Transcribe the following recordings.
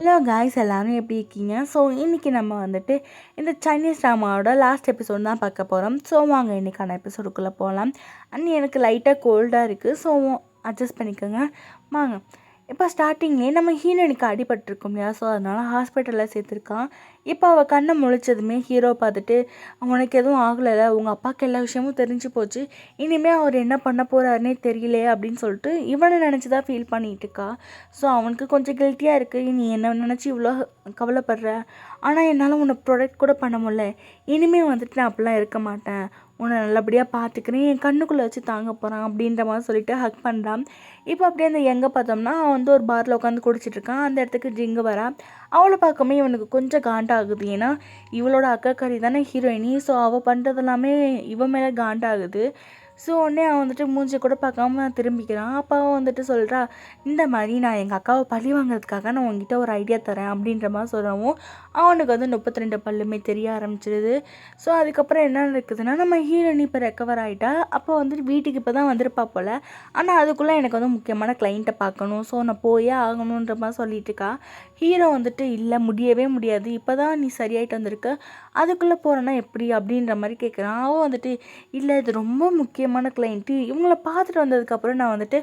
Hello guys எல்லாரும் எப்படி இருக்கீங்க? ஸோ இன்றைக்கி நம்ம வந்துட்டு இந்த சைனீஸ் ட்ராமாவோட லாஸ்ட் எபிசோட் தான் பார்க்க போகிறோம். ஸோ வாங்க இன்றைக்கான எபிசோடுக்குள்ளே போகலாம். அண்ட் எனக்கு லைட்டாக கோல்டாக இருக்குது, ஸோ அட்ஜஸ்ட் பண்ணிக்கோங்க. வாங்க. இப்போ ஸ்டார்டிங்லேயே நம்ம ஹீரோயினுக்கு அடிபட்டிருக்கோம் இல்லையா? ஸோ அதனால் ஹாஸ்பிட்டலில் சேர்த்துருக்கான். இப்போ அவள் கண்ணை முழிச்சதுமே ஹீரோ பார்த்துட்டு, அவனுக்கு எதுவும் ஆகலைல்ல, உங்கள் அப்பாவுக்கு எல்லா விஷயமும் தெரிஞ்சு போச்சு, இனிமேல் அவர் என்ன பண்ண போகிறாருன்னே தெரியலையே அப்படின்னு சொல்லிட்டு இவனை நினச்சி தான் ஃபீல் பண்ணிகிட்டு இருக்கா. ஸோ அவனுக்கு கொஞ்சம் கில்ட்டியாக இருக்குது, நீ என்ன நினச்சி இவ்வளோ கவலைப்படுற, ஆனால் என்னால் உன்னை ப்ரொடெக்ட் கூட பண்ண முடியல, இனிமேல் வந்துட்டு நான் அப்படிலாம் இருக்க மாட்டேன், உன்னை நல்லபடியாக பார்த்துக்கிறேன், என் கண்ணுக்குள்ளே வச்சு தாங்க போகிறான் அப்படின்ற மாதிரி சொல்லிட்டு ஹக் பண்ணுறான். இப்போ அப்படியே அந்த எங்கே பார்த்தோம்னா அவன் வந்து ஒரு பாரில் உட்காந்து குடிச்சிட்ருக்கான். அந்த இடத்துக்கு ஜிங்கு வரா. அவளை பார்க்கமே இவனுக்கு கொஞ்சம் காண்டாகுது. ஏன்னா இவளோட அக்காக்காரி தானே ஹீரோயினி. ஸோ அவள் பண்ணுறது எல்லாமே இவன் மேலே காண்டாகுது. ஸோ உடனே அவன் வந்துட்டு மூஞ்சி கூட பார்க்காம திரும்பிக்கிறான். அப்போ அவன் வந்துட்டு சொல்கிறா, இந்த மாதிரி நான் எங்கள் அக்காவை பழி வாங்குறதுக்காக நான் உங்ககிட்ட ஒரு ஐடியா தரேன் அப்படின்ற மாதிரி சொல்லவும் அவனுக்கு வந்து 32 பல்லுமே தெரிய ஆரம்பிச்சிடுது. ஸோ அதுக்கப்புறம் என்ன இருக்குதுன்னா, நம்ம ஹீரோயின் இப்போ ரெக்கவர் ஆகிட்டா. அப்போ வந்துட்டு வீட்டுக்கு இப்போ தான் வந்திருப்பா போல். ஆனால் அதுக்குள்ளே எனக்கு வந்து முக்கியமான கிளைண்ட்டை பார்க்கணும், ஸோ நான் போயே ஆகணுன்ற மாதிரி சொல்லிட்டு இருக்கா. ஹீரோ வந்துட்டு இல்லை, முடியவே முடியாது, இப்போ தான் நீ சரியாயிட்டு வந்திருக்க, அதுக்குள்ளே போகிறேன்னா எப்படி அப்படின்ற மாதிரி கேட்குறான். அவன் வந்துட்டு இல்லை, இது ரொம்ப முக்கியமான கிளைண்ட்டு, இவங்கள பார்த்துட்டு வந்ததுக்கப்புறம் நான் வந்துட்டு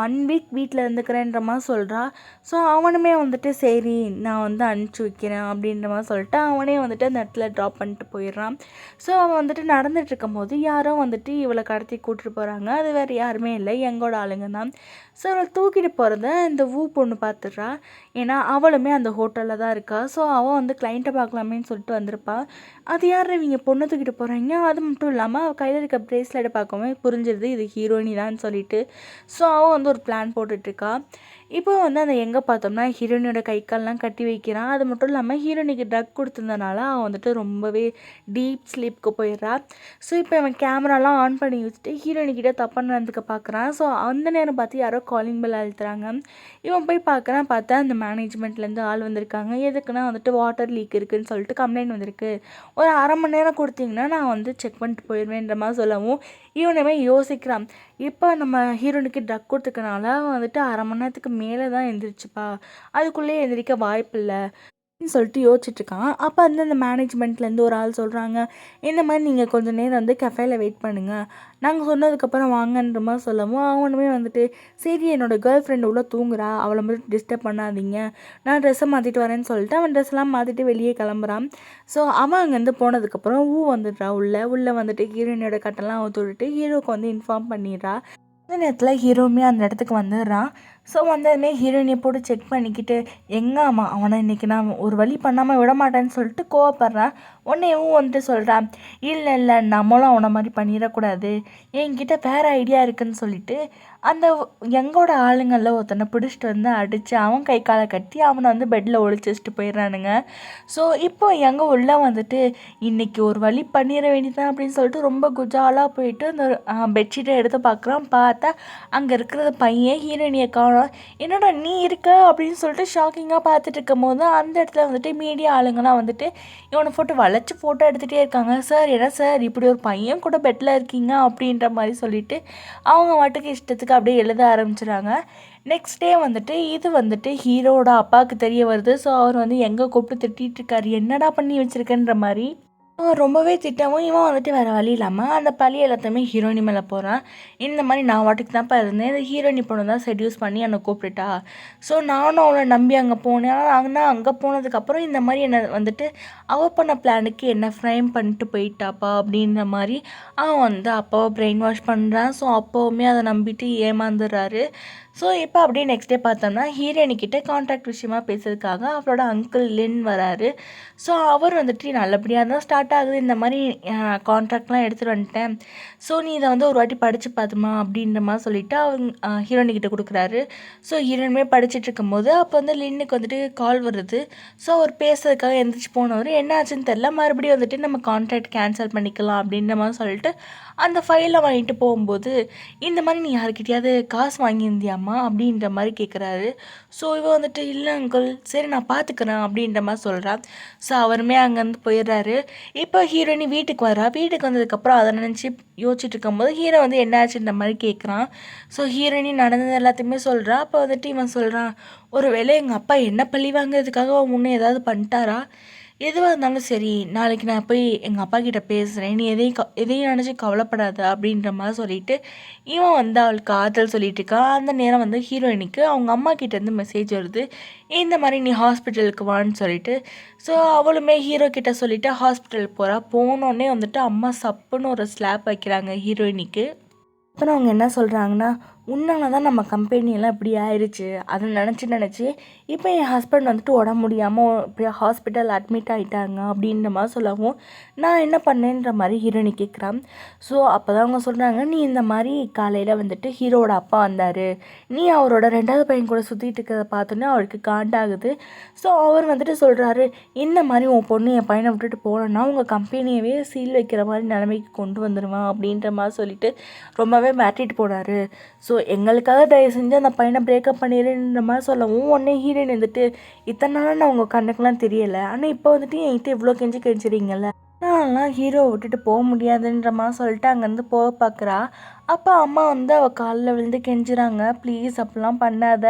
1 வீக் வீட்டில் இருந்துக்கிறேன்ற மாதிரி சொல்கிறா. ஸோ அவனுமே வந்துட்டு சரி நான் வந்து அனுப்பிச்சி வைக்கிறேன் அப்படின்ற மாதிரி சொல்லிட்டு அவனே வந்துட்டு அந்த இடத்துல ட்ராப் பண்ணிட்டு போயிடுறான். ஸோ அவன் வந்துட்டு நடந்துட்டு இருக்கும்போது யாரோ வந்துட்டு இவளை கடத்தி கூட்டிட்டு போகிறாங்க. அது வேறு யாருமே இல்லை, எங்களோட ஆளுங்க தான். ஸோ அவளை தூக்கிட்டு போகிறத இந்த பொண்ணு பார்த்துட்றா. ஏன்னா அவளுமே அந்த ஹோட்டலில் தான் இருக்கா. ஸோ அவள் வந்து கிளைண்ட்டை பார்க்கலாமேன்னு சொல்லிட்டு வந்திருப்பா. அது யார் இவங்க பொண்ணை தூக்கிட்டு போகிறாங்க, அது மட்டும் இல்லாமல் அவள் கையில் இருக்க ப்ரேஸ்லெட்டை பார்க்கவே புரிஞ்சிருது இது ஹீரோயினி தான் சொல்லிட்டு. ஸோ அவள் வந்து ஒரு பிளான் போட்டுட்ருக்கா. இப்போ வந்து அந்த எங்கே பார்த்தோம்னா ஹீரோயினோட கை கால்லாம் கட்டி வைக்கிறான். அது மட்டும் இல்லாமல் ஹீரோயினுக்கு ட்ரக் கொடுத்துருந்தனால அவன் வந்துட்டு ரொம்பவே டீப் ஸ்லீப்க்கு போயிடுறா. ஸோ இப்போ அவன் கேமராலாம் ஆன் பண்ணி வச்சுட்டு ஹீரோயின்கிட்ட தப்பாக நடந்துக்க பார்க்குறான். ஸோ அந்த நேரம் பார்த்து யாரோ காலிங் பெல் அழுத்துறாங்க. இவன் போய் பார்க்குறான். பார்த்தா அந்த மேனேஜ்மெண்ட்லேருந்து ஆள் வந்திருக்காங்க. எதுக்குன்னா வந்துட்டு வாட்டர் லீக் இருக்குதுன்னு சொல்லிட்டு கம்ப்ளைண்ட் வந்திருக்கு, ஒரு அரை மணி நேரம் கொடுத்தீங்கன்னா நான் வந்து செக் பண்ணிட்டு போயிடுவேன்ற மாதிரி சொல்லவும் இவனுமே யோசிக்கிறான். இப்போ நம்ம ஹீரோனுக்கு ட்ரக் கொடுத்துக்கனால வந்துட்டு அரை மணி நேரத்துக்கு மேலே தான் எழுந்திரிச்சுப்பா, அதுக்குள்ளேயே எழுந்திரிக்க வாய்ப்பு இல்லை சொல்லிட்டு யோசிச்சுட்ருக்கான். அப்போ வந்து அந்த மேனேஜ்மெண்ட்லேருந்து ஒரு ஆள் சொல்கிறாங்க, இந்த மாதிரி நீங்கள் கொஞ்சம் நேரம் வந்து கஃபேல வெயிட் பண்ணுங்கள், நாங்கள் சொன்னதுக்கப்புறம் வாங்கன்ற மாதிரி சொல்லவும் அவனுமே வந்துட்டு சரி என்னோடய கேர்ள் ஃப்ரெண்டு உள்ளே தூங்குறா, அவளை மட்டும் டிஸ்டர்ப் பண்ணாதீங்க, நான் ட்ரெஸ்ஸை மாற்றிட்டு வரேன்னு சொல்லிட்டு அவன் ட்ரெஸ்லாம் மாற்றிட்டு வெளியே கிளம்புறான். ஸோ அவன் அங்கேருந்து போனதுக்கப்புறம் வந்துடுறா. உள்ளே வந்துட்டு ஹீரோயினோட கட்டெல்லாம் அவுத்துவிட்டு ஹீரோவுக்கு வந்து இன்ஃபார்ம் பண்ணிடுறா. அந்த நேரத்தில் ஹீரோவுமே அந்த இடத்துக்கு வந்துடுறான். ஸோ வந்ததுமே ஹீரோயினை போட்டு செக் பண்ணிக்கிட்டு எங்கே அவனை இன்றைக்கி நான் ஒரு வழி பண்ணாமல் விட மாட்டேன்னு சொல்லிட்டு கோவப்படுறான். உன்னையும் வந்துட்டு சொல்கிறான், இல்லை நம்மளும் அவனை மாதிரி பண்ணிடக்கூடாது, என்கிட்ட வேறு ஐடியா இருக்குதுன்னு சொல்லிட்டு அந்த எங்களோட ஆளுங்களில் ஒருத்தனை பிடிச்சிட்டு வந்து அடித்து அவன் கை காலை கட்டி அவனை வந்து பெட்டில் ஒழிச்சு வச்சுட்டு போயிடுறானுங்க. ஸோ இப்போ எங்கே உள்ளே வந்துட்டு இன்றைக்கி ஒரு வழி பண்ணிட வேண்டியதான் அப்படின்னு சொல்லிட்டு ரொம்ப குஜாலாக போயிட்டு அந்த பெட்ஷீட்டை எடுத்து பார்க்குறான். பார்த்தா அங்கே இருக்கிற பையன் ஹீரோயினியை காணோம். என்னடா நீ இருக்க அப்படின்னு சொல்லிட்டு ஷாக்கிங்காக பார்த்துட்டு இருக்கும் போது அந்த இடத்துல வந்துட்டு மீடியா ஆளுங்களாம் வந்துட்டு இவனை வளைச்சி ஃபோட்டோ எடுத்துகிட்டே இருக்காங்க. சார் என்ன சார் இப்படி ஒரு பையன் கூட பெட்டில் இருக்கீங்க அப்படின்ற மாதிரி சொல்லிட்டு அவங்க வாட்டுக்கு இஷ்டத்துக்கு அப்படியே எழுத ஆரம்பிச்சிடுறாங்க. நெக்ஸ்ட் டே வந்துட்டு இது வந்துட்டு ஹீரோட அப்பாவுக்கு தெரிய வருது. ஸோ அவர் வந்து எங்கே கூப்பிட்டு திட்டிகிட்டு இருக்காரு, என்னடா பண்ணி வச்சுருக்கன்ற மாதிரி ரொம்பவே திட்டவும் இவன் வந்துட்டு வேறு வழி இல்லாமல் அந்த பழி எல்லாத்தையுமே ஹீரோயினி மேலே போகிறான். இந்த மாதிரி நான் வாட்டுக்கு தான்ப்பா இருந்தேன், இந்த ஹீரோயினி பொண்ணு தான் செட்யூஸ் பண்ணி என்னை கூப்பிட்டுட்டா, ஸோ நானும் அவளை நம்பி அங்கே போனேன், ஆனால் அங்கே போனதுக்கப்புறம் இந்த மாதிரி என்னை வந்துட்டு அவள் பண்ண பிளானுக்கு என்னை ஃப்ரேம் பண்ணிட்டு போயிட்டாப்பா அப்படின்ற மாதிரி அவன் வந்து அப்பாவை பிரெயின் வாஷ் பண்ணுறான். ஸோ அப்போவுமே அதை நம்பிட்டு ஏமாந்துடுறாரு. ஸோ இப்போ அப்படியே நெக்ஸ்ட் டே பார்த்தோம்னா ஹீரோயினிக்கிட்ட கான்ட்ராக்ட் விஷயமா பேசுறதுக்காக அவளோட அங்கிள் லின் வராரு. ஸோ அவர் வந்துட்டு நல்லபடியாக தான் ஸ்டார்ட் ஆகுது, இந்த மாதிரி கான்ட்ராக்ட்லாம் எடுத்துகிட்டு வந்துட்டேன், ஸோ நீ இதை வந்து ஒரு வாட்டி படித்து பார்த்துமா அப்படின்ற மாதிரி சொல்லிவிட்டு அவங்க ஹீரோயினிக்கிட்ட கொடுக்குறாரு. ஸோ ஹீரோயினுமே படிச்சுட்டு இருக்கும்போது அப்போ வந்து லின்னுக்கு வந்துட்டு கால் வருது. ஸோ அவர் பேசுறதுக்காக எந்திரிச்சு போனவர் என்ன ஆச்சுன்னு தெரில, மறுபடியும் வந்துட்டு நம்ம கான்ட்ராக்ட் கேன்சல் பண்ணிக்கலாம் அப்படின்ற மாதிரி சொல்லிட்டு அந்த ஃபைலை வாங்கிட்டு போகும்போது இந்த மாதிரி நீ யாருக்கிட்டையாவது காசு வாங்கியிருந்தியாம்மா அப்படின்ற மாதிரி கேட்குறாரு. ஸோ இவ வந்துட்டு இல்லை அங்கிள், சரி நான் பார்த்துக்கிறேன் அப்படின்ற மாதிரி சொல்கிறா. ஸோ அவருமே அங்கேருந்து போயிடுறாரு. இப்போ ஹீரோயினி வீட்டுக்கு வரா. வீட்டுக்கு வந்ததுக்கப்புறம் அதை நினச்சி யோசிச்சுட்டு இருக்கும்போது ஹீரோ வந்து என்னாச்சுன்ற மாதிரி கேட்குறான். ஸோ ஹீரோயினி நடந்தது எல்லாத்தையுமே சொல்கிறா. அப்போ வந்துட்டு இவன் சொல்கிறான், ஒரு வேளை எங்கள் அப்பா என்ன பழி வாங்குறதுக்காக முன்னே ஏதாவது பண்ணிட்டாரா? எதுவாக இருந்தாலும் சரி, நாளைக்கு நான் போய் எங்கள் அப்பா கிட்ட பேசுகிறேன், நீ எதையும் நினச்சி கவலைப்படாத அப்படின்ற மாதிரி சொல்லிட்டு இவன் வந்து அவளுக்கு ஆறுதல் சொல்லிட்டு இருக்கா. அந்த நேரம் வந்து ஹீரோயினுக்கு அவங்க அம்மா கிட்டேருந்து மெசேஜ் வருது, இந்த மாதிரி நீ ஹாஸ்பிட்டலுக்கு வான்னு சொல்லிட்டு. ஸோ அவளுமே ஹீரோ கிட்ட சொல்லிவிட்டு ஹாஸ்பிட்டலுக்கு போகிறா. போனோடனே வந்துட்டு அம்மா சப்புன்னு ஒரு ஸ்லாப் வைக்கிறாங்க ஹீரோயினிக்கு. அப்புறம் அவங்க என்ன சொல்கிறாங்கன்னா, உன்னால தான் நம்ம கம்பெனியெல்லாம் இப்படி ஆயிடுச்சு, அதை நினச்சி இப்போ என் ஹஸ்பண்ட் வந்துட்டு உடம்பு முடியாமல் இப்படி ஹாஸ்பிட்டல் அட்மிட் ஆகிட்டாங்க அப்படின்ற மாதிரி சொல்லவும், நான் என்ன பண்ணேன்ற மாதிரி ஹீரோயினி கேட்குறான். ஸோ அப்போ தான் அவங்க சொல்கிறாங்க, நீ இந்த மாதிரி காலையில் வந்துட்டு ஹீரோவோட அப்பா வந்தார், நீ அவரோட 2வது பையன் கூட சுற்றிட்டு இருக்கிறத பார்த்தோன்னே அவருக்கு காண்டாகுது. ஸோ அவர் வந்துட்டு சொல்கிறாரு, இந்த மாதிரி உன் பொண்ணு என் பையனை விட்டுட்டு போனோன்னா உங்கள் கம்பெனியவே சீல் வைக்கிற மாதிரி நிலைமைக்கு கொண்டு வந்துடுவான் அப்படின்ற மாதிரி சொல்லிட்டு ரொம்பவே மிரட்டிட்டு போனார். ஸோ எங்களுக்காக தயவு செஞ்சு அந்த பையனை பிரேக்கப் பண்ணிடுன்ற மாதிரி சொல்லவும், உடனே ஹீரோயின் வந்துட்டு, இத்தனை நாளாக நான் உங்கள் கண்ணுக்கெலாம் தெரியலை, ஆனால் இப்போ வந்துட்டு என்கிட்ட இவ்வளோ கெஞ்சிறீங்கல்ல, நான்லாம் ஹீரோவை விட்டுட்டு போக முடியாதுன்ற மாதிரி சொல்லிட்டு அங்கேருந்து போக பார்க்குறா. அப்போ அம்மா வந்து அவள் காலில் விழுந்து கெஞ்சுறாங்க, ப்ளீஸ் அப்படிலாம் பண்ணாத,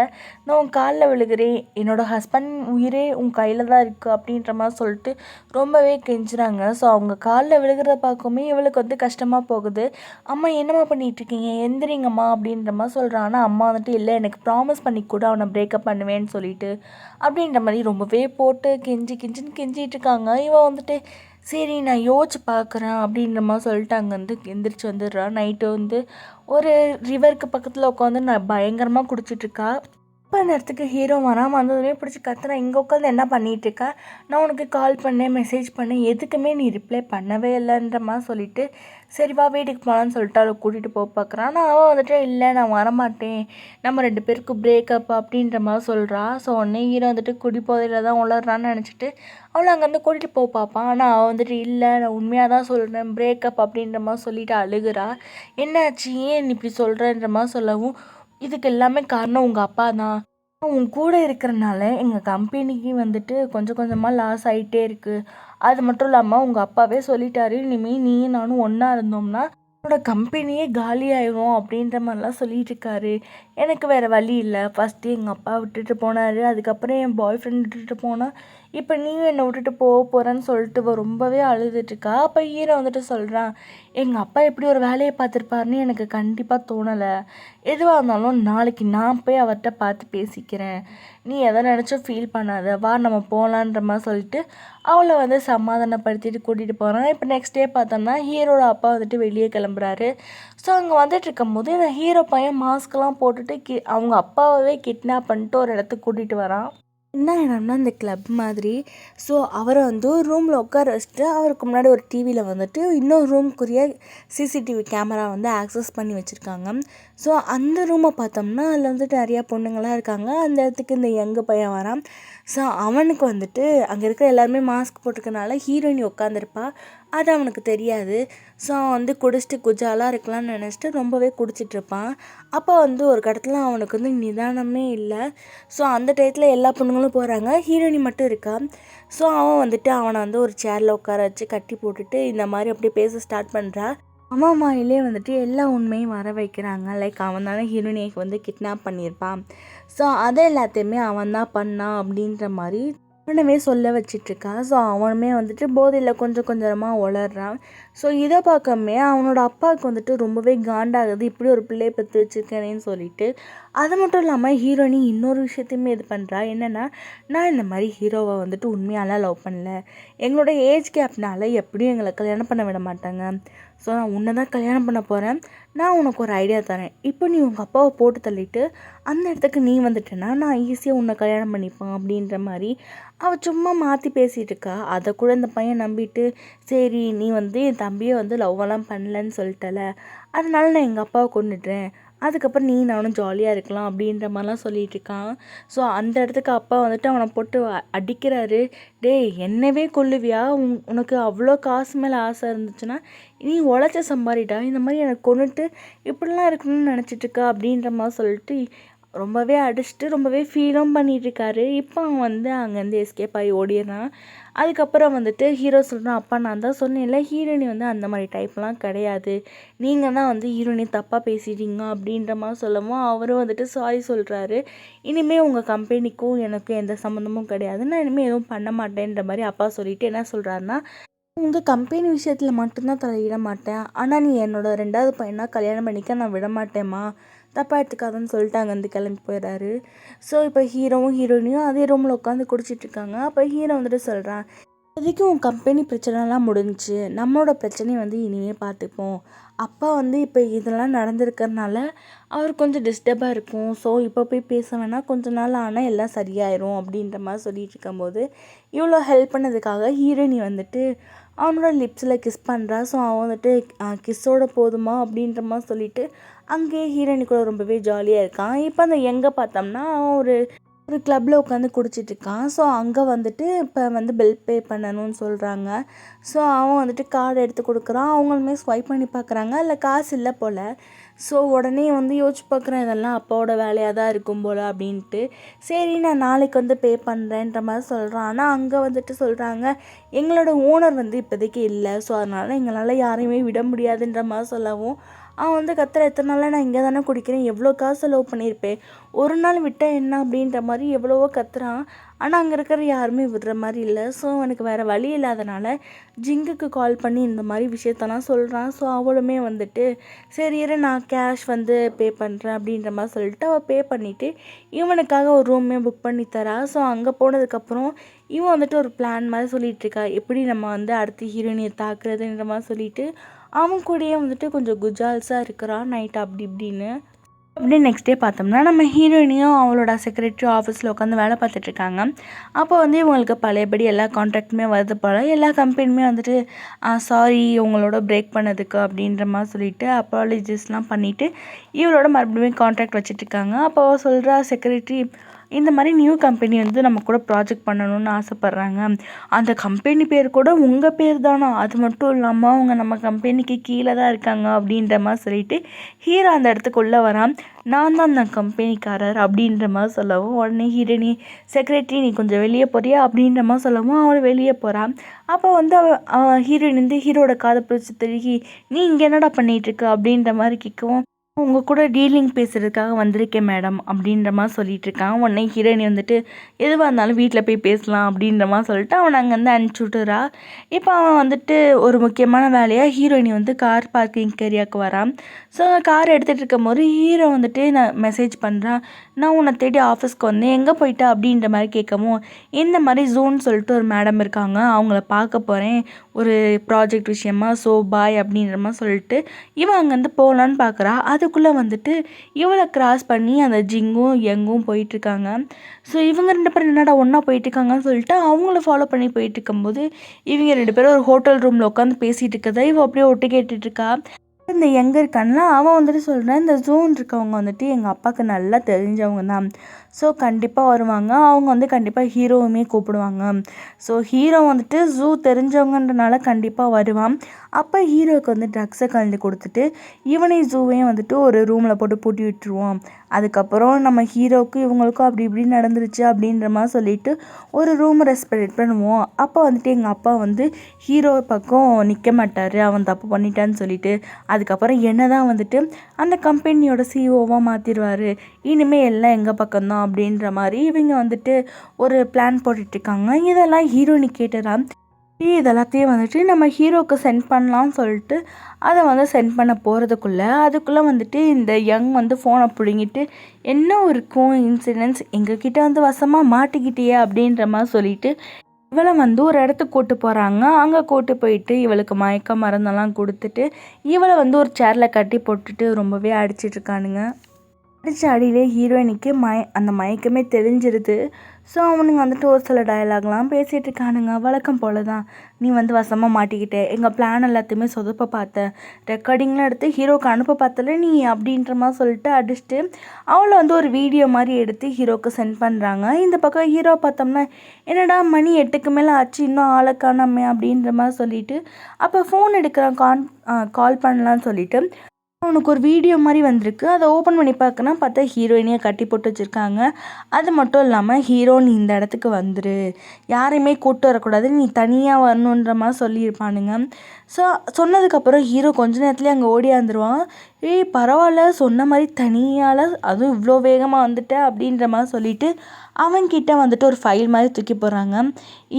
நான் உன் காலில் விழுகிறேன், என்னோடய ஹஸ்பண்ட் உயிரே உன் கையில் தான் இருக்குது அப்படின்ற மாதிரி சொல்லிட்டு ரொம்பவே கெஞ்சுறாங்க. ஸோ அவங்க காலில் விழுகிறத பார்க்குமே இவளுக்கு வந்து கஷ்டமாக போகுது. அம்மா என்னம்மா பண்ணிகிட்ருக்கீங்க, எந்திரிங்கம்மா அப்படின்ற மாதிரி சொல்கிறான். ஆனால் அம்மா வந்துட்டு இல்லை, எனக்கு ப்ராமிஸ் பண்ணி கூட அவனை பிரேக்கப் பண்ணுவேன்னு சொல்லிட்டு அப்படின்ற மாதிரி ரொம்பவே போட்டு கெஞ்சின்னு கெஞ்சிட்டு இருக்காங்க. இவன் வந்துட்டு சரி நான் யோசிச்சு பார்க்குறேன் அப்படின்ற மாதிரி சொல்லிட்டு அங்கேருந்து எந்திரிச்சு வந்துடுறான். நைட்டு வந்து ஒரு ரிவருக்கு பக்கத்தில் உட்காந்து நான் பயங்கரமாக குடிச்சிட்ருக்கா. அப்போ அந்த இடத்துக்கு ஹீரோ வராமல் வந்ததுமே பிடிச்சி கத்துறேன், இங்கே உட்காந்து என்ன பண்ணிகிட்ருக்கா, நான் உனக்கு கால் பண்ணேன், மெசேஜ் பண்ணேன், எதுக்குமே நீ ரிப்ளை பண்ணவே இல்லைன்ற மாதிரி சொல்லிவிட்டு சரி வா வீட்டுக்கு போகலான்னு சொல்லிட்டு அவளை கூட்டிகிட்டு போக பார்க்குறான். ஆனால் அவன் வந்துட்டு இல்லை நான் வரமாட்டேன், நம்ம 2 பேருக்கும் பிரேக்கப் அப்படின்ற மாதிரி சொல்கிறா. ஸோ உடனே ஹீரோ வந்துட்டு குடிப்போதையில் தான் உளறான்னு நினச்சிட்டு அவளை அங்கேருந்து கூட்டிகிட்டு போக பார்ப்பான். ஆனால் அவள் வந்துட்டு இல்லை நான் உண்மையாக தான் சொல்கிறேன், பிரேக்கப் அப்படின்ற மாதிரி சொல்லிவிட்டு அழுகிறா. என்னாச்சு, ஏன் இப்படி சொல்கிறேன்ற மாதிரி சொல்லவும், இதுக்கு எல்லாமே காரணம் உங்கள் அப்பா தான், உன் கூட இருக்கிறனால எங்கள் கம்பெனிக்கு வந்துட்டு கொஞ்சம் கொஞ்சமாக லாஸ் ஆகிட்டே இருக்குது. அது மட்டும் இல்லாமல் உங்கள் அப்பாவே சொல்லிட்டாரு, இனிமேல் நீயும் நானும் ஒன்றா இருந்தோம்னா என்னோட கம்பெனியே காலி ஆயிரும் அப்படின்ற மாதிரிலாம் சொல்லிட்டு இருக்காரு. எனக்கு வேறு வழி இல்லை, ஃபஸ்ட்டு எங்கள் அப்பா விட்டுட்டு போனார், அதுக்கப்புறம் என் பாய் ஃப்ரெண்ட் விட்டுட்டு போனால், இப்போ நீயும் என்னை விட்டுட்டு போகிறேன்னு சொல்லிட்டு ரொம்பவே அழுதுட்டுருக்கா. அப்போ ஹீரோ வந்துட்டு சொல்கிறான், எங்கள் அப்பா எப்படி ஒரு வேலையை பார்த்துருப்பாருன்னு எனக்கு கண்டிப்பாக தோணலை, எதுவாக இருந்தாலும் நாளைக்கு நான் போய் அவர்கிட்ட பார்த்து பேசிக்கிறேன், நீ எதை நினச்சும் ஃபீல் பண்ணாத, வா நம்ம போகலான்ற மாதிரி சொல்லிட்டு அவளை வந்து சமாதானப்படுத்திட்டு கூட்டிகிட்டு போகிறான். இப்போ நெக்ஸ்ட் டே பார்த்தோம்னா ஹீரோட அப்பா வந்துட்டு வெளியே கிளம்புறாரு. ஸோ அங்கே வந்துட்டு இருக்கும்போது இந்த ஹீரோ பையன் மாஸ்க்லாம் போட்டுட்டு அவங்க அப்பாவே கிட்னாப் பண்ணிட்டு ஒரு இடத்துக்கு கூட்டிகிட்டு வரான். என்ன இடம்னா இந்த கிளப் மாதிரி. ஸோ அவரை வந்து ஒரு ரூமில் உட்கார வச்சுட்டு அவருக்கு முன்னாடி ஒரு டிவியில் வந்துட்டு இன்னொரு ரூம்க்குரிய சிசிடிவி கேமரா வந்து ஆக்சஸ் பண்ணி வச்சுருக்காங்க. ஸோ அந்த ரூமை பார்த்தோம்னா அதில் வந்துட்டு நிறையா பொண்ணுங்களாம் இருக்காங்க. அந்த இடத்துக்கு இந்த யங்கு பையன் வரான். ஸோ அவனுக்கு வந்துட்டு அங்கே இருக்கிற எல்லாருமே மாஸ்க் போட்டிருக்கனால ஹீரோயினி உட்காந்துருப்பா, அது அவனுக்கு தெரியாது. ஸோ அவன் வந்து குடிச்சிட்டு குஜாலாக இருக்கலாம்னு நினச்சிட்டு ரொம்பவே குடிச்சிட்ருப்பான். அப்போ வந்து ஒரு கடத்தில் அவனுக்கு வந்து நிதானமே இல்லை. ஸோ அந்த டயத்தில் எல்லா பொண்ணுங்களும் போகிறாங்க, ஹீரோயினி மட்டும் இருக்கா. ஸோ அவன் வந்துட்டு அவனை வந்து ஒரு சேரில் உட்கார வச்சு கட்டி போட்டுட்டு இந்த மாதிரி அப்படியே பேச ஸ்டார்ட் பண்ணுறா. அவன் வாயிலே வந்துட்டு எல்லா உண்மையும் வர வைக்கிறாங்க. லைக் அவன் தானே ஹீரோயினியை வந்து கிட்னாப் பண்ணியிருப்பான், ஸோ அதை எல்லாத்தையுமே அவன் தான் பண்ணான் அப்படின்ற மாதிரி அவனவே சொல்ல வச்சிட்ருக்கா. ஸோ அவனுமே வந்துட்டு போதையில் கொஞ்சம் கொஞ்சமாக உளர்றான். ஸோ இதை பார்க்கமே அவனோட அப்பாவுக்கு வந்துட்டு ரொம்பவே காண்டாகுது, இப்படி ஒரு பிள்ளையை பெற்று வச்சுருக்கேனேன்னு சொல்லிட்டு. அது மட்டும் இல்லாமல் ஹீரோயினி இன்னொரு விஷயத்தையுமே இது பண்ணுறா. என்னென்னா, நான் இந்த மாதிரி ஹீரோவை வந்துட்டு உண்மையாலாம் லவ் பண்ணல, எங்களோட ஏஜ் கேப்னால எப்படியும் எங்களை கல்யாணம் பண்ண விட மாட்டாங்க, ஸோ நான் உன்னை தான் கல்யாணம் பண்ண போகிறேன், நான் உனக்கு ஒரு ஐடியா தரேன், இப்போ நீ உங்கள் அப்பாவை போட்டு தள்ளிட்டு அந்த இடத்துக்கு நீ வந்துட்டேன்னா நான் ஈஸியாக உன்னை கல்யாணம் பண்ணிப்பேன் அப்படின்ற மாதிரி அவள் சும்மா மாற்றி பேசிகிட்டு இருக்கா. அதை கூட இந்த பையன் நம்பிட்டு, சரி நீ வந்து என் தம்பியை வந்து லவ்வெல்லாம் பண்ணலன்னு சொல்லிட்டல, அதனால நான் எங்கள் அப்பாவை கொண்டுடுறேன், அதுக்கப்புறம் நீ நானும் ஜாலியாக இருக்கலாம் அப்படின்ற மாதிரிலாம் சொல்லிட்டு இருக்கான். ஸோ அந்த இடத்துக்கு அப்பா வந்துட்டு அவனை போட்டு அடிக்கிறாரு. டேய் என்னவே கொல்லுவியா? உனக்கு அவ்வளோ காசு மேலே ஆசை இருந்துச்சுன்னா நீ உழைச்ச சம்பாரிடா, இந்த மாதிரி எனக்கு கொண்டுட்டு இப்படிலாம் இருக்கணும்னு நினச்சிட்டு இருக்கா அப்படின்ற மாதிரி சொல்லிட்டு ரொம்பவே அடிச்சுட்டு ரொம்பவே ஃபீலும் பண்ணிகிட்ருக்காரு. இப்போ அவன் வந்து அங்கேருந்து எஸ்கேப் ஆகி ஓடிடுறான். அதுக்கப்புறம் வந்துட்டு ஹீரோ சொல்கிறான், அப்பா நான் தான் சொன்னேன்ல ஹீரோயினி வந்து அந்த மாதிரி டைப்லாம் கிடையாது, நீங்கள் தான் வந்து ஹீரோயினி தப்பாக பேசிட்டீங்க அப்படின்ற மாதிரி சொல்லவும் அவரும் வந்துட்டு சாரி சொல்கிறாரு. இனிமேல் உங்கள் கம்பெனிக்கும் எனக்கும் எந்த சம்மந்தமும் கிடையாது, நான் இனிமேல் எதுவும் பண்ண மாட்டேன்ற மாதிரி அப்பா சொல்லிவிட்டு என்ன சொல்கிறாருன்னா, உங்கள் கம்பெனி விஷயத்தில் மட்டும்தான் தலையிட மாட்டேன், ஆனால் நீ என்னோட 2வது பையனாக கல்யாணம் பண்ணிக்க நான் விட மாட்டேம்மா, தப்பாக எடுத்துக்காதுன்னு சொல்லிட்டு அங்கேருந்து கிளம்பி போயிடுறாரு. ஸோ இப்போ ஹீரோவும் ஹீரோயினியும் அதே ரூமில் உட்காந்து குடிச்சிட்ருக்காங்க. அப்போ ஹீரோ வந்துட்டு சொல்கிறான், இப்போதைக்கு உன் கம்பெனி பிரச்சனைலாம் முடிஞ்சிச்சு, நம்மளோட பிரச்சனையை வந்து இனிமேல் பார்த்துப்போம். அப்பா வந்து இப்போ இதெல்லாம் நடந்திருக்கறனால அவர் கொஞ்சம் டிஸ்டர்பாக இருக்கும். ஸோ இப்போ போய் பேச வேணாம், கொஞ்ச நாள் ஆனால் எல்லாம் சரியாயிரும் அப்படின்ற மாதிரி சொல்லிட்டு இருக்கும்போது இவ்வளோ ஹெல்ப் பண்ணதுக்காக ஹீரோயினி வந்துட்டு அவனோட லிப்ஸில் கிஸ் பண்ணுறா. ஸோ அவன் வந்துட்டு கிஸ்ஸோட போதுமா அப்படின்ற மாதிரி சொல்லிட்டு அங்கேயே ஹீரோயினி கூட ரொம்பவே ஜாலியாக இருக்கான். இப்போ அந்த எங்கே பார்த்தோம்னா அவன் ஒரு கிளப்பில் உட்காந்து குடிச்சிட்ருக்கான். ஸோ அங்கே வந்துட்டு இப்போ வந்து பில் பே பண்ணணும்னு சொல்கிறாங்க. ஸோ அவன் வந்துட்டு கார்டு எடுத்து கொடுக்குறான். அவங்களுமே ஸ்வைப் பண்ணி பார்க்குறாங்க, அதில் காசு இல்லை போல். ஸோ உடனே வந்து யோசிச்சு பார்க்குறேன், இதெல்லாம் அப்பாவோட வேலையாக தான் இருக்கும் போல் அப்படின்ட்டு. சரி நான் நாளைக்கு வந்து பே பண்ணுறேன்ற மாதிரி சொல்கிறான். ஆனால் அங்கே வந்துட்டு சொல்கிறாங்க, எங்களோட ஓனர் வந்து இப்போதைக்கு இல்லை, ஸோ அதனால் எங்களால் யாரையுமே விட முடியாதுன்ற மாதிரி சொல்லவும் அவன் வந்து கத்துற, எத்தனை நாளாக நான் இங்கே தானே குடிக்கிறேன், எவ்வளோ காசு செலவு பண்ணியிருப்பேன், ஒரு நாள் விட்டால் என்ன அப்படின்ற மாதிரி எவ்வளவோ கத்துறான். ஆனால் அங்கே இருக்கிற யாருமே விடுற மாதிரி இல்லை. ஸோ அவனுக்கு வேறு வழி இல்லாதனால ஜிங்குக்கு கால் பண்ணி இந்த மாதிரி விஷயத்தெல்லாம் சொல்கிறான். ஸோ அவளுமே வந்துட்டு சரி இரு நான் கேஷ் வந்து பே பண்ணுறேன் அப்படின்ற மாதிரி சொல்லிட்டு அவள் பே பண்ணிவிட்டு இவனுக்காக ஒரு ரூமே புக் பண்ணி தரா. ஸோ அங்கே போனதுக்கப்புறம் இவன் வந்துட்டு ஒரு பிளான் மாதிரி சொல்லிகிட்ருக்கா, எப்படி நம்ம வந்து அடுத்து ஹீரோயினியை தாக்குறதுன்ற மாதிரி சொல்லிட்டு அவன் கூடயே வந்துட்டு கொஞ்சம் குஜால்ஸாக இருக்கிறான் நைட் அப்படி இப்படின்னு. அப்படியே நெக்ஸ்ட் டே பார்த்தோம்னா நம்ம ஹீரோயினியும் அவளோட செக்ரட்டரி ஆஃபீஸில் உட்காந்து வேலை பார்த்துட்ருக்காங்க. அப்போ வந்து இவங்களுக்கு பழையபடி எல்லா கான்ட்ராக்டுமே வருது போல். எல்லா கம்பெனியுமே வந்துட்டு சாரி உங்களோட பிரேக் பண்ணதுக்கு அப்படின்ற மாதிரி சொல்லிவிட்டு அப்பாலஜிஸ்லாம் பண்ணிவிட்டு இவளோட மறுபடியும் கான்ட்ராக்ட் வச்சுட்ருக்காங்க. அப்போ சொல்கிறா செக்ரட்டரி, இந்த மாதிரி நியூ கம்பெனி வந்து நம்ம கூட ப்ராஜெக்ட் பண்ணணும்னு ஆசைப்பட்றாங்க, அந்த கம்பெனி பேர் கூட உங்கள் பேர் தானா, அது மட்டும் இல்லாமல் அவங்க நம்ம கம்பெனிக்கு கீழே தான் இருக்காங்க அப்படின்ற மாதிரி சொல்லிட்டு ஹீரோ அந்த இடத்துக்குள்ளே வரான். நான் தான் அந்த கம்பெனிக்காரர் அப்படின்ற மாதிரி சொல்லவும் உடனே ஹீரோனி, செக்ரட்டரி நீ கொஞ்சம் வெளியே போறியா அப்படின்ற மாதிரி சொல்லவும் அவள் வெளியே போகிறான். அப்போ வந்து அவன் ஹீரோயின் வந்து ஹீரோட காதை பிடிச்சி திருகி, நீ இங்கே என்னடா பண்ணிகிட்ருக்க அப்படின்ற மாதிரி கேட்கவும், உங்கள் கூட டீலிங் பேசுகிறதுக்காக வந்திருக்கேன் மேடம் அப்படின்ற மாதிரி சொல்லிட்டு இருக்கான். உடனே ஹீரோயினி வந்துட்டு எதுவாக இருந்தாலும் வீட்டில் போய் பேசலாம் அப்படின்ற மாதிரி சொல்லிட்டு அவனை அங்கேருந்து அனுப்பிச்சி விட்டுறா. இப்போ அவன் வந்துட்டு ஒரு முக்கியமான வேலையாக ஹீரோயினி வந்து கார் பார்க்கிங் ஏரியாவுக்கு வரான். ஸோ கார் எடுத்துகிட்டு இருக்கும்போது ஹீரோ வந்துட்டு நான் மெசேஜ் பண்ணுறான், நான் உன்னை தேடி ஆஃபீஸ்க்கு வந்தேன், எங்கே போயிட்டா அப்படின்ற மாதிரி கேட்கவும், இந்த மாதிரி ஜூன் சொல்லிட்டு ஒரு மேடம் இருக்காங்க, அவங்கள பார்க்க போகிறேன் ஒரு ப்ராஜெக்ட் விஷயமா, ஸோ பாய் அப்படின்ற மாதிரி சொல்லிட்டு இவன் அங்கேருந்து போகலான்னு பார்க்குறா. அதுக்குள்ளே வந்துட்டு இவளை கிராஸ் பண்ணி அந்த ஜிங்கும் யங்கும் போயிட்டுருக்காங்க. ஸோ இவங்க 2 பேரும் என்னடா ஒன்றா போயிட்டுருக்காங்கன்னு சொல்லிட்டு அவங்கள ஃபாலோ பண்ணி போயிட்டுருக்கும்போது இவங்க 2 பேரும் ஒரு ஹோட்டல் ரூமில் உட்காந்து பேசிகிட்டு இருக்கதா இவள் அப்படியே ஒட்டு கேட்டுட்ருக்கா. இந்த எங்கே இருக்கான்னா அவன் வந்துட்டு சொல்கிறேன், இந்த ஜூன் இருக்கவங்க வந்துட்டு எங்கள் அப்பாவுக்கு நல்லா தெரிஞ்சவங்க தான், ஸோ கண்டிப்பாக வருவாங்க, அவங்க வந்து கண்டிப்பாக ஹீரோவுமே கூப்பிடுவாங்க, ஸோ ஹீரோ வந்துட்டு ஜூ தெரிஞ்சவங்கன்றனால கண்டிப்பாக வருவான். அப்போ ஹீரோவுக்கு வந்து ட்ரக்ஸை கலந்து கொடுத்துட்டு இவனையும் ஜூவையும் வந்துட்டு ஒரு ரூமில் போட்டு பூட்டி விட்டுருவோம். அதுக்கப்புறம் நம்ம ஹீரோவுக்கு இவங்களுக்கும் அப்படி இப்படி நடந்துருச்சு அப்படின்ற மாதிரி சொல்லிட்டு ஒரு ரூமை ரெஸ்பெக்ட் பண்ணுவோம். அப்போ வந்துட்டு எங்கள் அப்பா வந்து ஹீரோ பக்கம் நிற்க மாட்டார், அவன் தப்பு பண்ணிட்டான்னு சொல்லிட்டு அதுக்கப்புறம் என்ன தான் வந்துட்டு அந்த கம்பெனியோட சிஇஓவாக மாற்றிடுவார், இனிமேல் எல்லாம் எங்கள் பக்கம்தான் அப்படின்ற மாதிரி இவங்க வந்துட்டு ஒரு பிளான் போட்டுட்ருக்காங்க. இதெல்லாம் ஹீரோயினி கேட்டுறா. இதெல்லாத்தையும் வந்துட்டு நம்ம ஹீரோவுக்கு சென்ட் பண்ணலான்னு சொல்லிட்டு அதை வந்து சென்ட் பண்ண அதுக்குள்ளே வந்துட்டு இந்த யங் வந்து ஃபோனை பிடுங்கிட்டு, என்ன இருக்கும் இன்சிடென்ட்ஸ் எங்ககிட்ட வந்து வசமாக மாட்டிக்கிட்டியே அப்படின்ற மாதிரி சொல்லிட்டு இவளை வந்து ஒரு இடத்துக்கு கூட்டு போகிறாங்க. அங்கே கூட்டு போயிட்டு இவளுக்கு மயக்க மருந்தெல்லாம் கொடுத்துட்டு இவளை வந்து ஒரு சேரில் கட்டி போட்டுட்டு ரொம்பவே அடிச்சிட்ருக்கானுங்க. அடித்த அடியிலே ஹீரோயினுக்கு அந்த மயக்கமே தெரிஞ்சிருது. ஸோ அவனுங்க வந்துட்டு ஒரு சில டயலாக்லாம் பேசிகிட்டு இருக்கானுங்க. வழக்கம் போல தான், நீ வந்து வசமாக மாட்டிக்கிட்டே, எங்கள் பிளான் எல்லாத்தையுமே சொதப்ப பார்த்த, ரெக்கார்டிங்லாம் எடுத்து ஹீரோக்கு அனுப்ப பார்த்தல நீ அப்படின்ற மாதிரி சொல்லிட்டு அடிச்சுட்டு அவளை வந்து ஒரு வீடியோ மாதிரி எடுத்து ஹீரோக்கு சென்ட் பண்ணுறாங்க. இந்த பக்கம் ஹீரோ பார்த்தோம்னா, என்னடா மணி 8க்கு மேலே ஆச்சு இன்னும் ஆளை காணோமே அப்படின்ற மாதிரி சொல்லிட்டு அப்போ ஃபோன் எடுக்கிறான். கால் பண்ணலான்னு சொல்லிட்டு அவனுக்கு ஒரு வீடியோ மாதிரி வந்திருக்கு. அதை ஓப்பன் பண்ணி பார்க்கனா பார்த்தா ஹீரோயினியை கட்டி போட்டு வச்சுருக்காங்க. அது மட்டும் இல்லாமல் ஹீரோ நீ இந்த இடத்துக்கு வந்துரு, யாரையுமே கூப்பிட்டு வரக்கூடாது, நீ தனியாக வரணுன்ற மாதிரி சொல்லியிருப்பானுங்க. ஸோ சொன்னதுக்கப்புறம் ஹீரோ கொஞ்ச நேரத்துலேயே அங்கே ஓடியாந்துருவான். ஏய் பரவாயில்ல, சொன்ன மாதிரி தனியால் அதுவும் இவ்வளோ வேகமாக வந்துட்ட அப்படின்ற மாதிரி சொல்லிட்டு அவன்கிட்ட வந்துட்டு ஒரு ஃபைல் மாதிரி தூக்கி போடுறாங்க.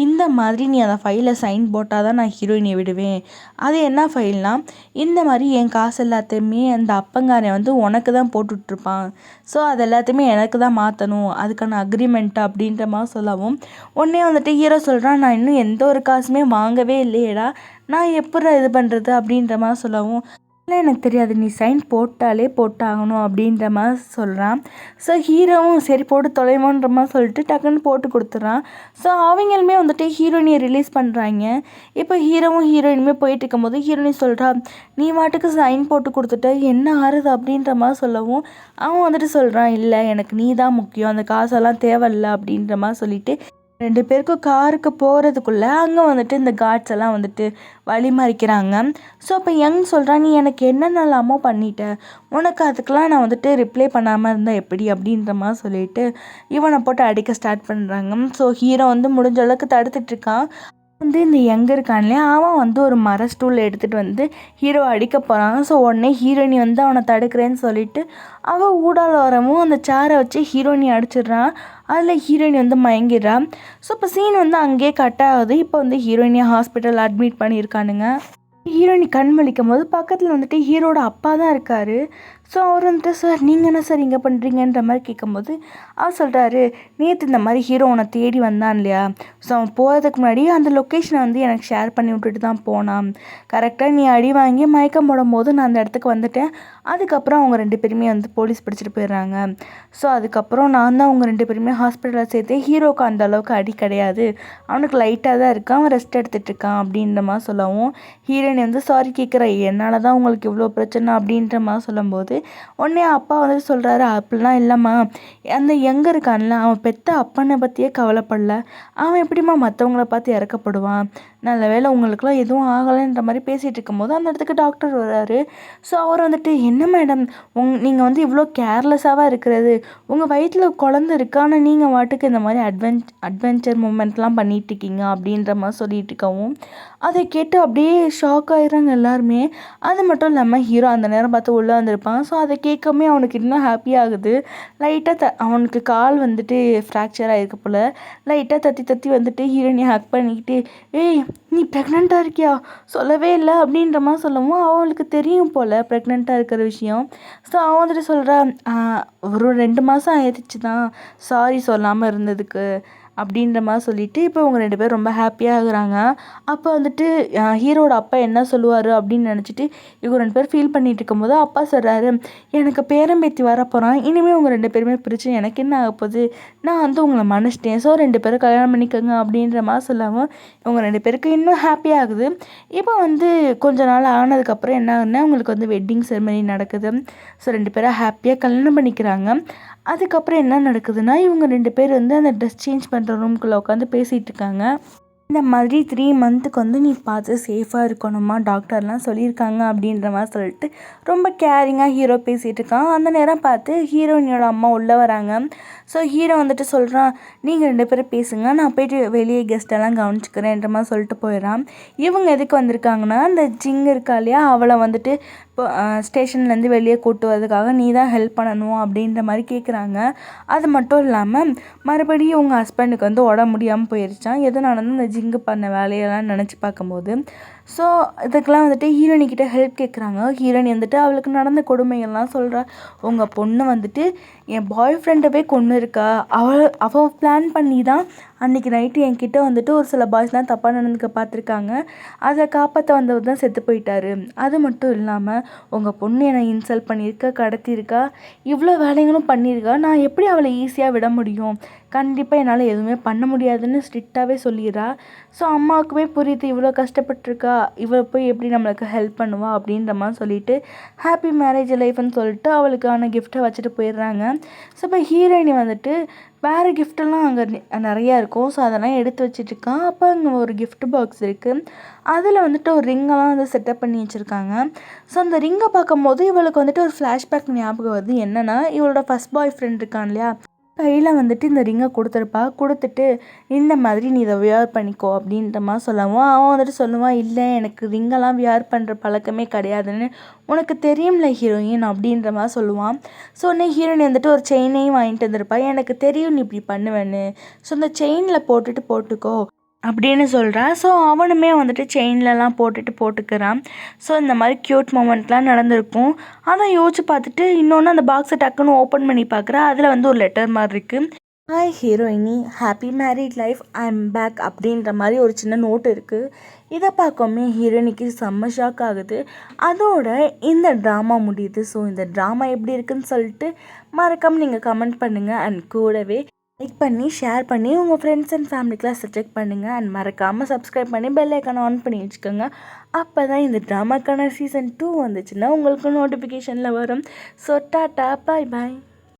இந்த மாதிரி நீ அந்த ஃபைலில் சைன் போட்டால் தான் நான் ஹீரோயினியை விடுவேன். அது என்ன ஃபைல்னால், இந்த மாதிரி என் காசு எல்லாத்தையுமே அந்த அப்பங்காரன் வந்து உனக்கு தான் போட்டுட்ருப்பான், ஸோ அது எல்லாத்தையுமே எனக்கு தான் மாற்றணும், அதுக்கான அக்ரிமெண்ட் அப்படின்ற மாதிரி சொல்லவும் உடனே வந்துட்டு ஹீரோ சொல்கிறான், நான் இன்னும் எந்த ஒரு காசுமே வாங்கவே இல்லையேடா, நான் எப்படி இது பண்ணுறது அப்படின்ற மாதிரி சொல்லவும், இல்லை எனக்கு தெரியாது, நீ சைன் போட்டாலே போட்டாகணும் அப்படின்ற மாதிரி சொல்கிறான். ஸோ ஹீரோவும் சரி போட்டு தொலைவோன்ற மாதிரி சொல்லிட்டு டக்குன்னு போட்டு கொடுத்துட்றான். ஸோ அவங்களுமே வந்துட்டு ஹீரோயினியை ரிலீஸ் பண்ணுறாங்க. இப்போ ஹீரோவும் ஹீரோயினுமே போயிட்டு இருக்கும்போது ஹீரோயினி சொல்கிறா, நீ வாட்டுக்கு சைன் போட்டு கொடுத்துட்ட, என்ன ஆறுது அப்படின்ற மாதிரி சொல்லவும் அவன் வந்துட்டு சொல்கிறான், இல்லை எனக்கு நீ தான் முக்கியம், அந்த காசெல்லாம் தேவையில்லை அப்படின்ற மாதிரி சொல்லிட்டு 2 பேருக்கும் காருக்கு போகிறதுக்குள்ளே அங்கே வந்துட்டு இந்த கார்ட்ஸ் எல்லாம் வந்துட்டு வழி மறிக்கிறாங்க. ஸோ அப்போ யங் சொல்கிறான், நீ எனக்கு என்னென்னலாமோ பண்ணிட்ட, உனக்கு அதுக்கெலாம் நான் வந்துட்டு ரிப்ளை பண்ணாமல் இருந்தால் எப்படி அப்படின்ற மாதிரி சொல்லிட்டு இவனை போட்டு அடிக்க ஸ்டார்ட் பண்ணுறாங்க. ஸோ ஹீரோ வந்து முடிஞ்ச அளவுக்கு தடுத்துட்ருக்கான். வந்து இந்த யங் இருக்கான்லையே அவன் வந்து ஒரு மர ஸ்டூல் எடுத்துகிட்டு வந்து ஹீரோ அடிக்க போகிறான். ஸோ உடனே ஹீரோயினி வந்து அவனை தடுக்கிறேன்னு சொல்லிட்டு அவள் ஊடால வரவும் அந்த சேரை வச்சு ஹீரோயினி அடிச்சிடுறான். அதில் ஹீரோயினி வந்து மயங்கிடுறான். ஸோ இப்போ சீன் வந்து அங்கேயே கட் ஆகுது. இப்போ வந்து ஹீரோயினியை ஹாஸ்பிட்டல் அட்மிட் பண்ணியிருக்கானுங்க. ஹீரோயினி கண் முழிக்கும் போது பக்கத்தில் வந்துட்டு ஹீரோட அப்பா தான் இருக்கார். ஸோ அவர் வந்துட்டு, சார் நீங்கள் என்ன சார் இங்கே பண்ணுறீங்கன்ற மாதிரி கேட்கும்போது அவர் சொல்கிறாரு, நேற்று இந்த மாதிரி ஹீரோ உன்னை தேடி வந்தான் இல்லையா, ஸோ அவன் போகிறதுக்கு முன்னாடி அந்த லொக்கேஷனை வந்து எனக்கு ஷேர் பண்ணி விட்டுட்டு தான் போனான். கரெக்டாக நீ அடி வாங்கி மயக்கம் போடும் போது நான் அந்த இடத்துக்கு வந்துட்டேன். அதுக்கப்புறம் அவங்க 2 பேருமே வந்து போலீஸ் பிடிச்சிட்டு போயிடுறாங்க. ஸோ அதுக்கப்புறம் நான் தான் அவங்க 2 பேருமே ஹாஸ்பிட்டலில் சேர்த்தேன். ஹீரோக்கு அந்த அளவுக்கு அடி கிடையாது, அவனுக்கு லைட்டாக தான் இருக்கான், அவன் ரெஸ்ட் எடுத்துகிட்டு இருக்கான் அப்படின்ற மாதிரி சொல்லவும் ஹீரோயினி வந்து சாரி கேட்குறா, என்னால் தான் உங்களுக்கு இவ்வளோ பிரச்சனை அப்படின்ற மாதிரி சொல்லும்போது உடனே அப்பா வந்துட்டு சொல்கிறாரு, அப்படிலாம் இல்லைம்மா, அந்த எங்கே இருக்கான்ல அவன் பெத்த அப்பனை பற்றியே கவலைப்படல, அவன் எப்படிம்மா மற்றவங்கள பார்த்து இறக்கப்படுவான், நல்ல வேளை உங்களுக்குலாம் எதுவும் ஆகலைன்ற மாதிரி பேசிகிட்டு இருக்கும்போது அந்த இடத்துக்கு டாக்டர் வர்றாரு. ஸோ அவர் வந்துட்டு, என்ன மேடம் நீங்கள் வந்து இவ்வளோ கேர்லெஸ்ஸாக இருக்கிறது, உங்கள் வயிற்றில் குழந்தை இருக்கு, ஆனால் நீங்கள் வாட்டுக்கு இந்த மாதிரி அட்வென்ச்சர் மூமெண்ட்லாம் பண்ணிகிட்ருக்கீங்க அப்படின்ற மாதிரி சொல்லிட்டு இருக்கவும் அதை கேட்டு அப்படியே ஷாக் ஆகிடுறாங்க எல்லாருமே. அது மட்டும் இல்லாமல் ஹீரோ அந்த நேரம் பார்த்து உள்ளே வந்திருப்பான். ஸோ அதை கேட்கவுமே அவனுக்கு இன்னும் ஹாப்பியாகுது. லைட்டாக அவனுக்கு கால் வந்துட்டு ஃப்ராக்சர் ஆகிருக்கு போல், லைட்டாக தத்தி தத்தி வந்துட்டு ஹீரோயினை ஹக் பண்ணிக்கிட்டு, ஏய் நீ ப்ரெக்னெண்ட்டாக இருக்கியா, சொல்லவே இல்லை அப்படின்ற மாதிரி சொல்லவும் அவளுக்கு தெரியும் போல் ப்ரெக்னெண்ட்டாக இருக்கிற விஷயம். ஸோ அவன் வந்துட்டு சொல்கிறா, ஒரு 2 மாதம் ஆயிடுச்சு தான், சாரி சொல்லாமல் இருந்ததுக்கு அப்படின்ற மாதிரி சொல்லிவிட்டு இப்போ இவங்க 2 பேரும் ரொம்ப ஹாப்பியாக ஆகுறாங்க. அப்போ வந்துட்டு ஹீரோட அப்பா என்ன சொல்லுவார் அப்படின்னு நினச்சிட்டு இவங்க 2 பேர் ஃபீல் பண்ணிகிட்டு இருக்கும்போது அப்பா சொல்கிறாரு, எனக்கு பேரம்பேத்தி வரப்போகிறான், இனிமேல் உங்கள் 2 பேருமே பிரித்து எனக்கு என்ன ஆக போகுது, நான் வந்து உங்களை மன்னிச்சிட்டேன், ஸோ 2 பேரும் கல்யாணம் பண்ணிக்கோங்க அப்படின்ற மாதிரி சொல்லாமல் இவங்க 2 பேருக்கு இன்னும் ஹாப்பியாகுது. இப்போ வந்து கொஞ்ச நாள் ஆனதுக்கப்புறம் என்ன ஆகுதுன்னா அவங்களுக்கு வந்து வெட்டிங் செரிமனி நடக்குது. ஸோ 2 பேரும் ஹாப்பியாக கல்யாணம் பண்ணிக்கிறாங்க. அதுக்கப்புறம் என்ன நடக்குதுன்னா இவங்க 2 பேர் வந்து அந்த ட்ரெஸ் சேஞ்ச் பண்ணுற ரூம்குள்ளே உட்காந்து பேசிகிட்டு இருக்காங்க. இந்த மாதிரி 3 மந்த்துக்கு வந்து நீ பார்த்து சேஃபாக இருக்கணுமா டாக்டர்லாம் சொல்லியிருக்காங்க அப்படின்ற மாதிரி சொல்லிட்டு ரொம்ப கேரிங்காக ஹீரோ பேசிகிட்டு இருக்கான். அந்த நேரம் பார்த்து ஹீரோயினோட அம்மா உள்ளே வராங்க. ஸோ ஹீரோ வந்துட்டு சொல்கிறான், நீங்கள் 2 பேரும் பேசுங்க, நான் போய்ட்டு வெளியே கெஸ்ட்டெல்லாம் கவனிச்சுக்கிறேன்ற மாதிரி சொல்லிட்டு போயிடறான். இவங்க எதுக்கு வந்திருக்காங்கன்னா அந்த ஜிங் இருக்கா இல்லையா, அவளை வந்துட்டு இப்போ ஸ்டேஷன்லேருந்து வெளியே கூட்டு வரதுக்காக நீ தான் ஹெல்ப் பண்ணணும் அப்படின்ற மாதிரி கேட்குறாங்க. அது மட்டும் இல்லாமல் மறுபடியும் உங்கள் ஹஸ்பண்டுக்கு வந்து உடம்பு முடியாமல் போயிடுச்சான், எதனாலன்னு இந்த ஜிங்கு பண்ண வேலையெல்லாம் நினச்சி பார்க்கும்போது. ஸோ இதுக்கெல்லாம் வந்துட்டு ஹீரோயினிக்கிட்ட ஹெல்ப் கேட்குறாங்க. ஹீரோயினி வந்துட்டு அவளுக்கு நடந்த கொடுமைகள்லாம் சொல்கிறா. உங்கள் பொண்ணு வந்துட்டு என் பாய் ஃப்ரெண்டவே கொன்று இருக்கா. அவள் பிளான் பண்ணி தான் அன்றைக்கி நைட்டு என்கிட்ட வந்துட்டு ஒரு சில பாய்ஸ்லாம் தப்பாக நடந்துக்க பார்த்துருக்காங்க. அதை காப்பாற்ற வந்தவர் தான் செத்து போயிட்டாரு. அது மட்டும் இல்லாமல் உங்கள் பொண்ணு என்னை இன்சல்ட் பண்ணியிருக்கா, கடத்தியிருக்கா, இவ்வளோ வேலைகளும் பண்ணியிருக்கா. நான் எப்படி அவளை ஈஸியாக விட முடியும்? கண்டிப்பாக என்னால் எதுவுமே பண்ண முடியாதுன்னு ஸ்ட்ரிக்டாகவே சொல்லிடுறா. ஸோ அம்மாவுக்குமே புரியுது, இவ்வளோ கஷ்டப்பட்டுருக்கா, இவள் போய் எப்படி நம்மளுக்கு ஹெல்ப் பண்ணுவா அப்படின்ற மாதிரி சொல்லிட்டு ஹாப்பி மேரேஜ் லைஃப்னு சொல்லிட்டு அவளுக்கான கிஃப்ட்டை வச்சுட்டு போயிடுறாங்க. ஸோ இப்போ ஹீரோயினி வந்துட்டு வேறு கிஃப்டெல்லாம் அங்கே நிறையா இருக்கும். ஸோ அதெல்லாம் எடுத்து வச்சிட்ருக்கான். அப்போ அங்கே ஒரு கிஃப்ட் பாக்ஸ் இருக்குது. அதில் வந்துட்டு ஒரு ரிங்கெல்லாம் வந்து செட்டப் பண்ணி வச்சுருக்காங்க. ஸோ அந்த ரிங்கை பார்க்கும்போது இவளுக்கு வந்துட்டு ஒரு ஃப்ளாஷ்பேக் ஞாபகம் வருது. என்னென்னா இவளோட ஃபஸ்ட் பாய் ஃப்ரெண்ட் இருக்கான் இல்லையா, கையில் வந்துட்டு இந்த ரிங்கை கொடுத்துருப்பா. கொடுத்துட்டு இந்த மாதிரி நீ இதை வியர் பண்ணிக்கோ அப்படின்ற மாதிரி சொல்லவும் அவன் வந்துட்டு சொல்லுவான், இல்லை எனக்கு ரிங்கெல்லாம் வியர் பண்ணுற பழக்கமே கிடையாதுன்னு உனக்கு தெரியும்ல ஹீரோயின் அப்படின்ற மாதிரி சொல்லுவான். ஸோ உடனே ஹீரோயின் வந்துட்டு ஒரு செயினையும் வாங்கிட்டு வந்திருப்பா. எனக்கு தெரியும் நீ இப்படி பண்ணுவேன்னு, ஸோ இந்த செயினில் போட்டுக்கோ அப்படின்னு சொல்கிறா. ஸோ அவனுமே வந்துட்டு செயின்லலாம் போட்டுக்கிறான். ஸோ இந்த மாதிரி க்யூட் மூமெண்ட்லாம் நடந்திருக்கும். ஆனால் யோசிச்சு பார்த்துட்டு இன்னொன்று அந்த பாக்ஸை டக்குன்னு ஓப்பன் பண்ணி பார்க்குறா. அதில் வந்து ஒரு லெட்டர் மாதிரி இருக்குது. Hi heroine, happy married life, I am back அப்படின்ற மாதிரி ஒரு சின்ன நோட் இருக்குது. இதை பார்க்கவுமே ஹீரோயினிக்கு செம்ம ஷாக் ஆகுது. அதோட இந்த ட்ராமா முடியுது. ஸோ இந்த ட்ராமா எப்படி இருக்குன்னு சொல்லிட்டு மறக்காமல் நீங்கள் கமெண்ட் பண்ணுங்கள். அண்ட் கூடவே லைக் பண்ணி ஷேர் பண்ணி உங்கள் ஃப்ரெண்ட்ஸ் அண்ட் ஃபேமிலிக்கெலாம் சஜெக்ட் பண்ணுங்கள். அண்ட் மறக்காமல் சப்ஸ்கிரைப் பண்ணி பெல் ஐக்கானை ஆன் பண்ணி வச்சுக்கோங்க. அப்போ தான் இந்த ட்ராமாக்கான சீசன் 2 வந்துச்சுன்னா உங்களுக்கு நோட்டிஃபிகேஷனில் வரும். ஸோ டாட்டா, பாய் பாய்.